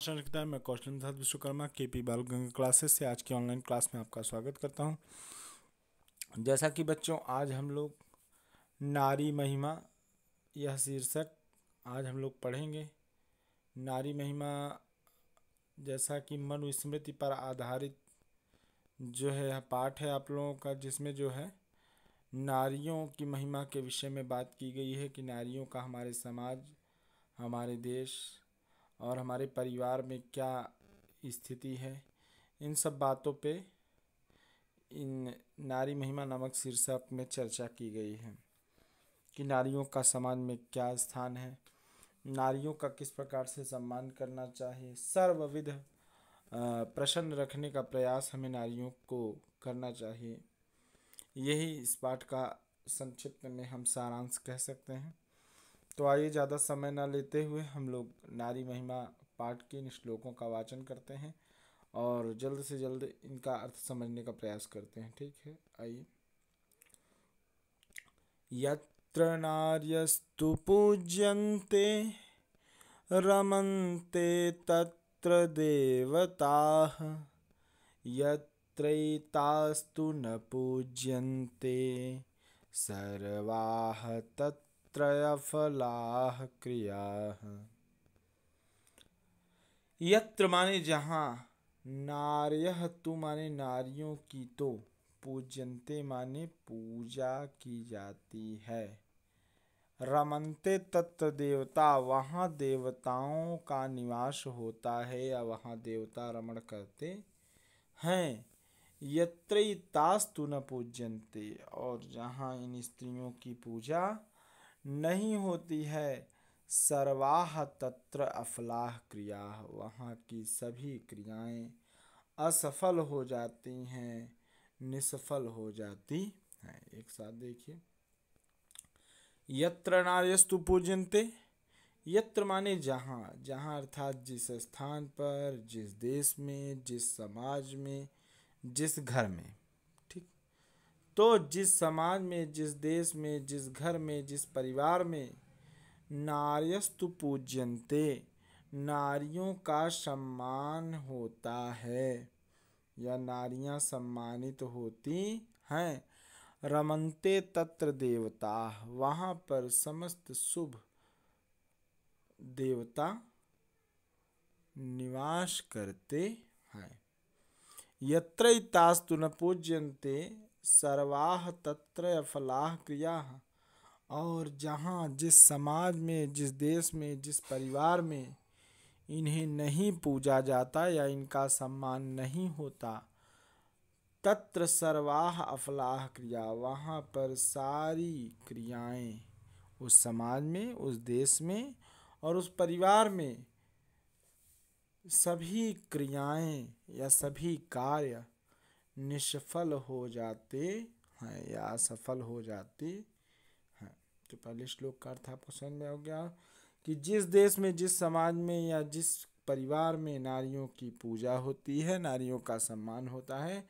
नमस्कार लिखता है। मैं कौशल निषाद विश्वकर्मा केपी बाल गंगा क्लासेस से आज की ऑनलाइन क्लास में आपका स्वागत करता हूं। जैसा कि बच्चों, आज हम लोग नारी महिमा यह शीर्षक आज हम लोग पढ़ेंगे। नारी महिमा जैसा कि मनुस्मृति पर आधारित जो है यह पाठ है आप लोगों का, जिसमें जो है नारियों की महिमा के विषय में बात की गई है कि नारियों का हमारे समाज, हमारे देश और हमारे परिवार में क्या स्थिति है। इन सब बातों पे इन नारी महिमा नामक शीर्षक में चर्चा की गई है कि नारियों का समाज में क्या स्थान है, नारियों का किस प्रकार से सम्मान करना चाहिए। सर्वविध प्रसन्न रखने का प्रयास हमें नारियों को करना चाहिए। यही इस पाठ का संक्षिप्त में हम सारांश कह सकते हैं। तो आइए ज़्यादा समय न लेते हुए हम लोग नारी महिमा पाठ के इन श्लोकों का वाचन करते हैं और जल्द से जल्द इनका अर्थ समझने का प्रयास करते हैं। ठीक है, आइए। यत्र नार्यस्तु पूज्यन्ते रमन्ते तत्र देवताः, यत्रैतास्तु न पूज्यन्ते सर्वाः तत्रयफलाः क्रियाः। यत्र माने जहाँ, नार्यः तु माने नारियों की, तो पूज्यन्ते माने पूजा की जाती है। रमन्ते तत्र देवता, वहाँ देवताओं का निवास होता है या वहाँ देवता रमण करते हैं। यत्रैतास्तु न पूज्यन्ते, और जहाँ इन स्त्रियों की पूजा नहीं होती है, सर्वाः तत्र अफलाः क्रियाः, वहाँ की सभी क्रियाएं असफल हो जाती हैं, निष्फल हो जाती हैं। एक साथ देखिए, यत्र नार्यस्तु पूज्यन्ते, यत्र माने जहाँ, जहाँ अर्थात जिस स्थान पर, जिस देश में, जिस समाज में, जिस घर में। ठीक, तो जिस समाज में, जिस देश में, जिस घर में, जिस परिवार में नार्यस्तु पूज्यन्ते, नारियों का सम्मान होता है या नारियां सम्मानित होती हैं। रमन्ते तत्र देवता, वहाँ पर समस्त शुभ देवता निवास करते हैं। यत्रैतास्तु न पूज्यन्ते सर्वाः तत्र अफलाः क्रियाः, और जहाँ, जिस समाज में, जिस देश में, जिस परिवार में इन्हें नहीं पूजा जाता या इनका सम्मान नहीं होता, तत्र सर्वाः अफलाः क्रिया, वहाँ पर सारी क्रियाएं, उस समाज में, उस देश में और उस परिवार में सभी क्रियाएं या सभी कार्य निष्फल हो जाते हैं या असफल हो जाते हैं। तो पहले श्लोक का अर्थ आपको समझ में हो गया कि जिस देश में, जिस समाज में या जिस परिवार में नारियों की पूजा होती है, नारियों का सम्मान होता है,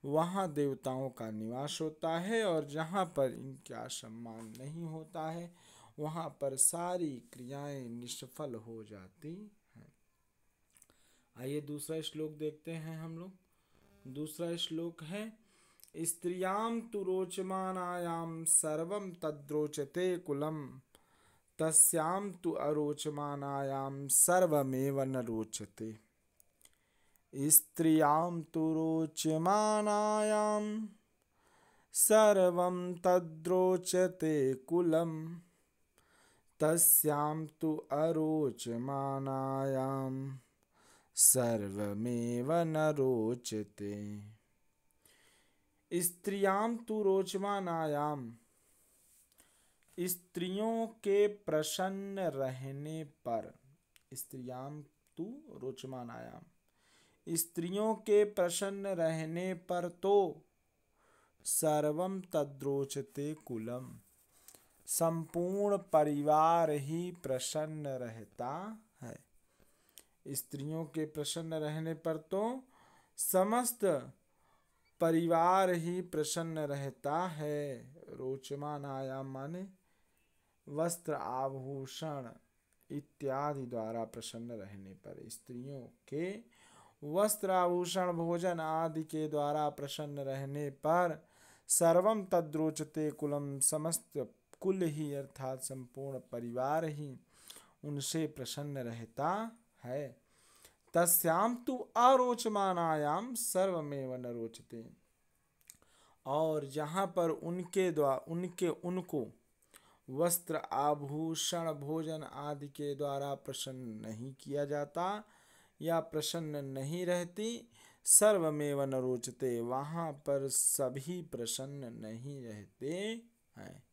वहाँ देवताओं का निवास होता है, और जहाँ पर इनका सम्मान नहीं होता है वहाँ पर सारी क्रियाएं निष्फल हो जाती हैं। आइए दूसरा श्लोक देखते हैं हम लोग। दूसरा श्लोक है, स्त्रियां तु रोचमानायां सर्वं तद्रोचते कुलम, तस्यां तु अरोचमानायां सर्वमेव न रोचते। स्त्रियां तु रोचमानायां सर्वं तद्रोचते कुलम, तस्यां तु अरोचमानायां सर्वमेव न रोचते। स्त्रियां तु रोचमानायां, स्त्रियों के प्रसन्न रहने पर, स्त्रियां तु रोचमानायां, स्त्रियों के प्रसन्न रहने पर तो सर्वं तद्रोचते कुलम, संपूर्ण परिवार ही प्रसन्न रहता है। स्त्रियों के प्रसन्न रहने पर तो समस्त परिवार ही प्रसन्न रहता है। रोचमानायाम माने वस्त्र आभूषण इत्यादि द्वारा प्रसन्न रहने पर, स्त्रियों के वस्त्र आभूषण भोजन आदि के द्वारा प्रसन्न रहने पर सर्वम तद्रोचते कुलम, समस्त कुल ही अर्थात संपूर्ण परिवार ही उनसे प्रसन्न रहता है। तस्याम तु अरोचमानायाम सर्वमेव न रोचते, और जहाँ पर उनको वस्त्र आभूषण भोजन आदि के द्वारा प्रसन्न नहीं किया जाता या प्रसन्न नहीं रहती, सर्वमेव न रोचते, वहाँ पर सभी प्रसन्न नहीं रहते हैं।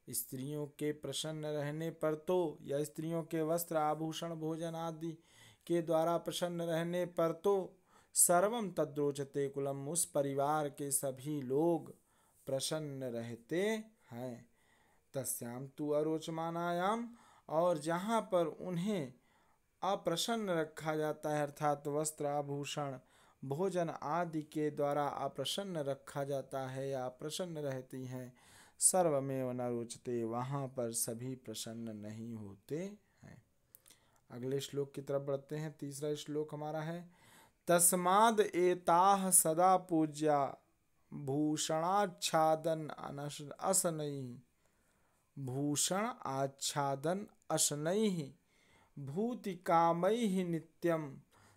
स्त्रियों के प्रसन्न रहने पर तो, या स्त्रियों के वस्त्र आभूषण भोजन आदि के द्वारा प्रसन्न रहने पर तो सर्वम तद्रोचते कुलम, उस परिवार के सभी लोग प्रसन्न रहते हैं। तस्याम तु अरोचमानायाम, और जहाँ पर उन्हें अप्रसन्न रखा जाता है अर्थात वस्त्र आभूषण भोजन आदि के द्वारा अप्रसन्न रखा जाता है या प्रसन्न रहती हैं, सर्वमेव न रोचते, वहाँ पर सभी प्रसन्न नहीं होते हैं। अगले श्लोक की तरफ बढ़ते हैं। तीसरा श्लोक हमारा है, तस्माद् एताः सदा पूज्या भूषणाच्छादन असनैः, भूषण आच्छादन असनैः भूतिकामैः नित्यं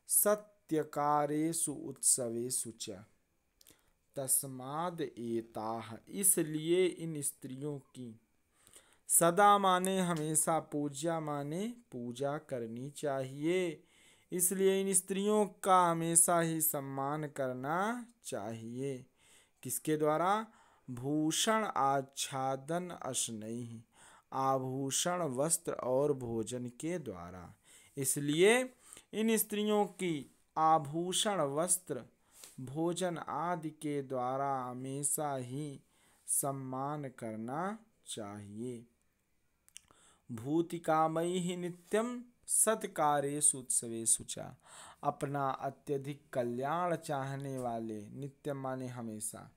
सत्यकारेषु उत्सवेषु च। तस्माद् एताः, इसलिए इन स्त्रियों की, सदा माने हमेशा, पूज्या माने पूजा करनी चाहिए, इसलिए इन स्त्रियों का हमेशा ही सम्मान करना चाहिए। किसके द्वारा? भूषण आच्छादन असनैः, आभूषण वस्त्र और भोजन के द्वारा। इसलिए इन स्त्रियों की आभूषण वस्त्र भोजन आदि के द्वारा हमेशा ही सम्मान करना चाहिए। भूतिकामैः नित्यम सत्कार्येषु उत्सवेषु च, अपना अत्यधिक कल्याण चाहने वाले, नित्यम माने हमेशा,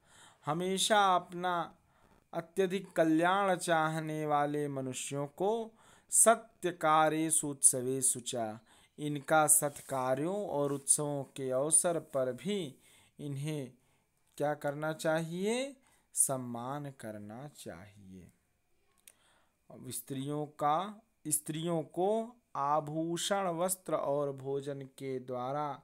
हमेशा अपना अत्यधिक कल्याण चाहने वाले मनुष्यों को सत्यकार्येषु उत्सवेषु च, इनका सत्कार्यों और उत्सवों के अवसर पर भी इन्हें क्या करना चाहिए? सम्मान करना चाहिए। स्त्रियों को आभूषण वस्त्र और भोजन के द्वारा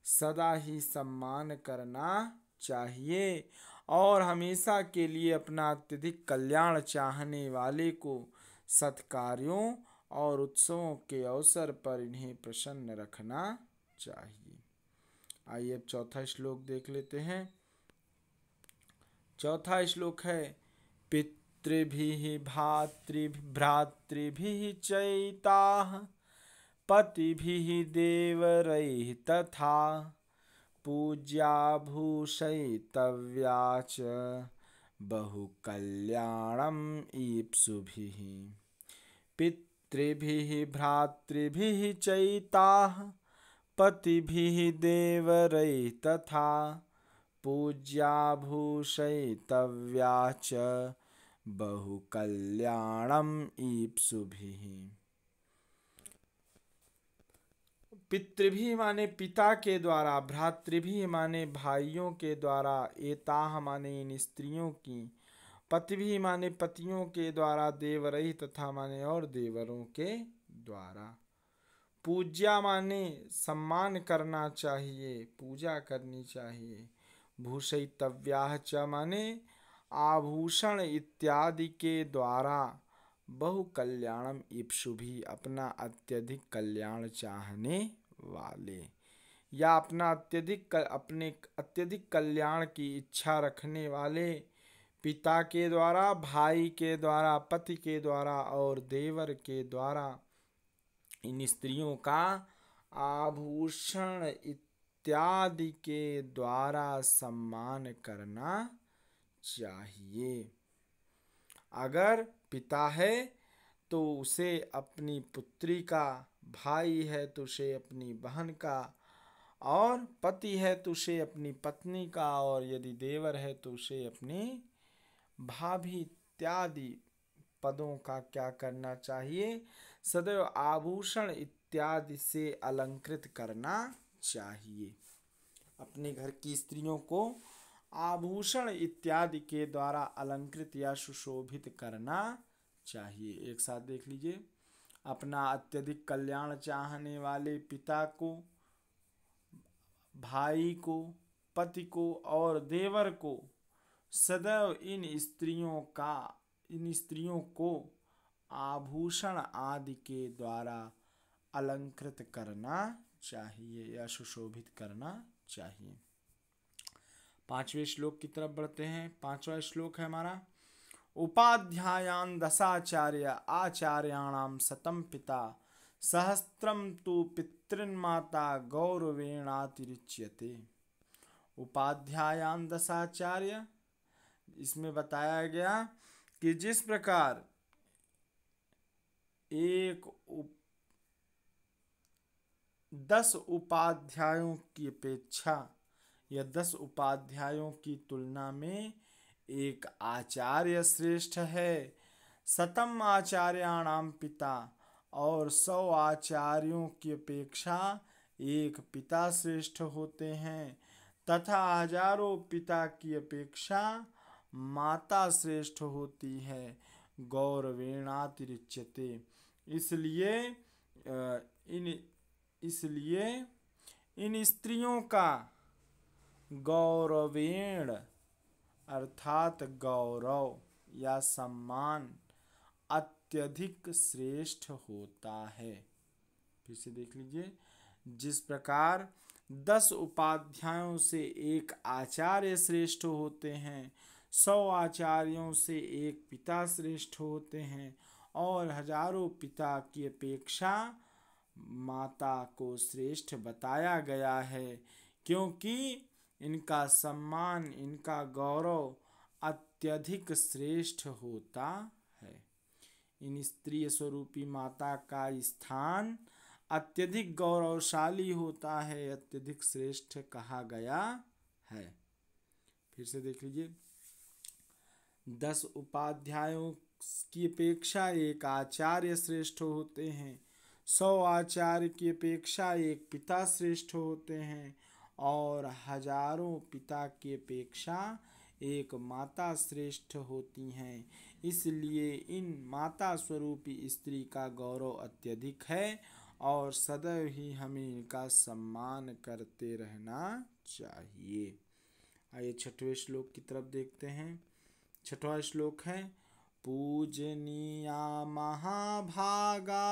सदा ही सम्मान करना चाहिए, और हमेशा के लिए अपना अत्यधिक कल्याण चाहने वाले को सत्कार्यों और उत्सवों के अवसर पर इन्हें प्रसन्न रखना चाहिए। आइए अब चौथा श्लोक देख लेते हैं। चौथा श्लोक है, पितृभिः भ्रातृभिः चैताः पतिभिः देवरैः तथा पूज्या भूषयितव्या च बहुकल्याणम् ईप्सुभिः। पितृभिः भ्रातृभिः चैताः पतिभिः देवरैः तथा पूज्या भूषयितव्या च बहुकल्याणम् ईप्सुभिः। पितृभिः माने पिता के द्वारा, भ्रातृभिः माने भाइयों के द्वारा, एताः माने इन स्त्रियों की, पतिभिः माने पतियों के द्वारा, देवरैः तथा माने और देवरों के द्वारा। पूज्या माने सम्मान करना चाहिए, पूजा करनी चाहिए। भूषयितव्याः च माने आभूषण इत्यादि के द्वारा, बहुकल्याणम ईप्सुभिः अपना अत्यधिक कल्याण चाहने वाले, या अपने अत्यधिक कल्याण की इच्छा रखने वाले पिता के द्वारा, भाई के द्वारा, पति के द्वारा और देवर के द्वारा इन स्त्रियों का आभूषण इत्यादि के द्वारा सम्मान करना चाहिए। अगर पिता है तो उसे अपनी पुत्री का, भाई है तो उसे अपनी बहन का, और पति है तो उसे अपनी पत्नी का, और यदि देवर है तो उसे अपनी भाभी इत्यादि पदों का क्या करना चाहिए? सदैव आभूषण इत्यादि से अलंकृत करना चाहिए। अपने घर की स्त्रियों को आभूषण इत्यादि के द्वारा अलंकृत या सुशोभित करना चाहिए। एक साथ देख लीजिए। अपना अत्यधिक कल्याण चाहने वाले पिता को, भाई को, पति को और देवर को सदैव इन स्त्रियों को आभूषण आदि के द्वारा अलंकृत करना चाहिए या सुशोभित करना चाहिए। 5वें श्लोक की तरफ बढ़ते हैं। 5वां श्लोक है हमारा, उपाध्यायान् दशाचार्य आचार्याणां शतं पिता सहस्त्रम तु पितृन्माता गौरवेणातिरिच्यते। उपाध्यायान् दशाचार्य, इसमें बताया गया कि जिस प्रकार 10 उपाध्यायों की अपेक्षा या 10 उपाध्यायों की तुलना में एक आचार्य श्रेष्ठ है। शतम आचार्याणाम पिता, और 100 आचार्यों की अपेक्षा एक पिता श्रेष्ठ होते हैं, तथा हजारों पिता की अपेक्षा माता श्रेष्ठ होती है। गौरवेणातिरिच्यते, इसलिए इन स्त्रियों का गौरवेण अर्थात गौरव या सम्मान अत्यधिक श्रेष्ठ होता है। फिर से देख लीजिए। जिस प्रकार 10 उपाध्यायों से एक आचार्य श्रेष्ठ होते हैं, 100 आचार्यों से एक पिता श्रेष्ठ होते हैं, और हजारों पिता की अपेक्षा माता को श्रेष्ठ बताया गया है, क्योंकि इनका सम्मान, इनका गौरव अत्यधिक श्रेष्ठ होता है। इन स्त्री स्वरूपी माता का स्थान अत्यधिक गौरवशाली होता है, अत्यधिक श्रेष्ठ कहा गया है। फिर से देख लीजिए। 10 उपाध्यायों की अपेक्षा एक आचार्य श्रेष्ठ होते हैं, 100 आचार्य की अपेक्षा एक पिता श्रेष्ठ होते हैं, और हजारों पिता की अपेक्षा एक माता श्रेष्ठ होती हैं। इसलिए इन माता स्वरूपी स्त्री का गौरव अत्यधिक है, और सदैव ही हमें इनका सम्मान करते रहना चाहिए। आइए 6वें श्लोक की तरफ देखते हैं। 6वां श्लोक है, पूजनीया महाभागा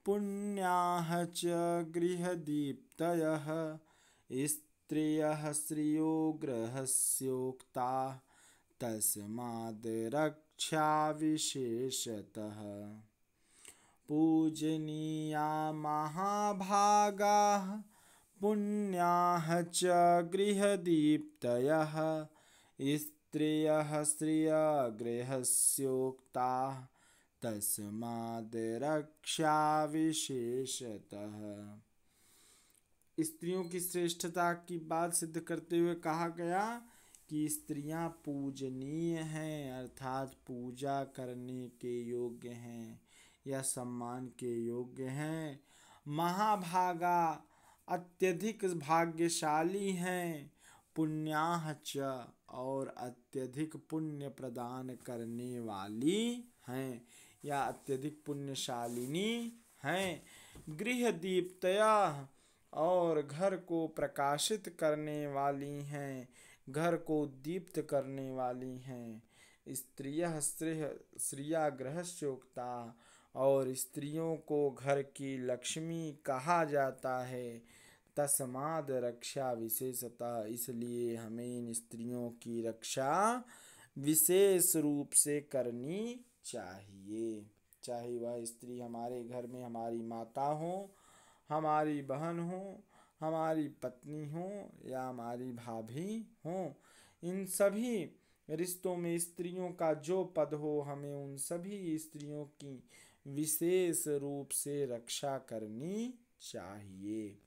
पुण्याः च गृहदीप्तयः स्त्रियः श्रियो गृहस्योक्ताः तस्माद् रक्षा विशेषतः। पूजनीया महाभागाः पुण्याः च गृहदीप्तयः स्त्रियः श्रिया गृहस्योक्ताः तस्माद् रक्षा विशेषतः। स्त्रियों की श्रेष्ठता की बात सिद्ध करते हुए कहा गया कि स्त्रियां पूजनीय हैं, अर्थात पूजा करने के योग्य हैं या सम्मान के योग्य हैं। महाभागा अत्यधिक भाग्यशाली हैं, पुण्याः च और अत्यधिक पुण्य प्रदान करने वाली हैं या अत्यधिक पुण्यशालिनी हैं। गृह दीप्तया और घर को प्रकाशित करने वाली हैं, घर को दीप्त करने वाली हैं। स्त्रियः श्रिया गृहस्योक्ता, और स्त्रियों को घर की लक्ष्मी कहा जाता है। तस्माद् रक्षा विशेषतः, इसलिए हमें इन स्त्रियों की रक्षा विशेष रूप से करनी चाहिए। चाहे वह स्त्री हमारे घर में हमारी माता हो, हमारी बहन हो, हमारी पत्नी हो या हमारी भाभी हो, इन सभी रिश्तों में स्त्रियों का जो पद हो, हमें उन सभी स्त्रियों की विशेष रूप से रक्षा करनी चाहिए।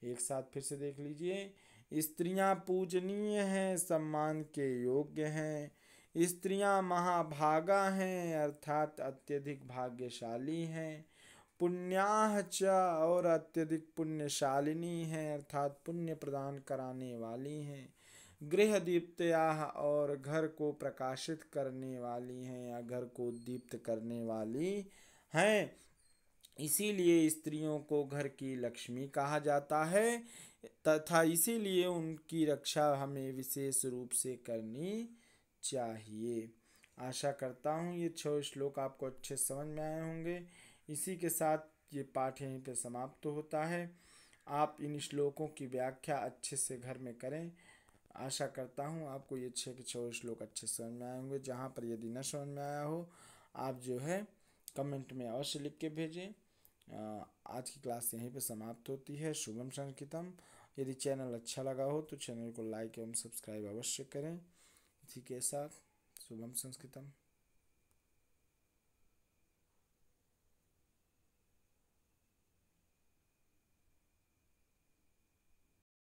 एक साथ फिर से देख लीजिए। स्त्रियां पूजनीय हैं, सम्मान के योग्य हैं। स्त्रियां महाभागा हैं अर्थात अत्यधिक भाग्यशाली हैं। पुण्याः च और अत्यधिक पुण्यशालिनी हैं अर्थात पुण्य प्रदान कराने वाली हैं। गृह दीप्तयाः और घर को प्रकाशित करने वाली हैं या घर को दीप्त करने वाली हैं। इसीलिए स्त्रियों को घर की लक्ष्मी कहा जाता है तथा इसीलिए उनकी रक्षा हमें विशेष रूप से करनी चाहिए। आशा करता हूँ ये 6 श्लोक आपको अच्छे समझ में आए होंगे। इसी के साथ ये पाठ यहीं पे समाप्त होता है। आप इन श्लोकों की व्याख्या अच्छे से घर में करें। आशा करता हूँ आपको ये 6 के 6 श्लोक अच्छे समझ में आए होंगे। जहाँ पर यदि न समझ में आया हो आप जो है कमेंट में अवश्य लिख के भेजें। आज की क्लास यहीं पे समाप्त होती है। शुभम संस्कृतम। यदि चैनल अच्छा लगा हो तो चैनल को लाइक एवं सब्सक्राइब अवश्य करें। इसी के साथ शुभम संस्कृतम।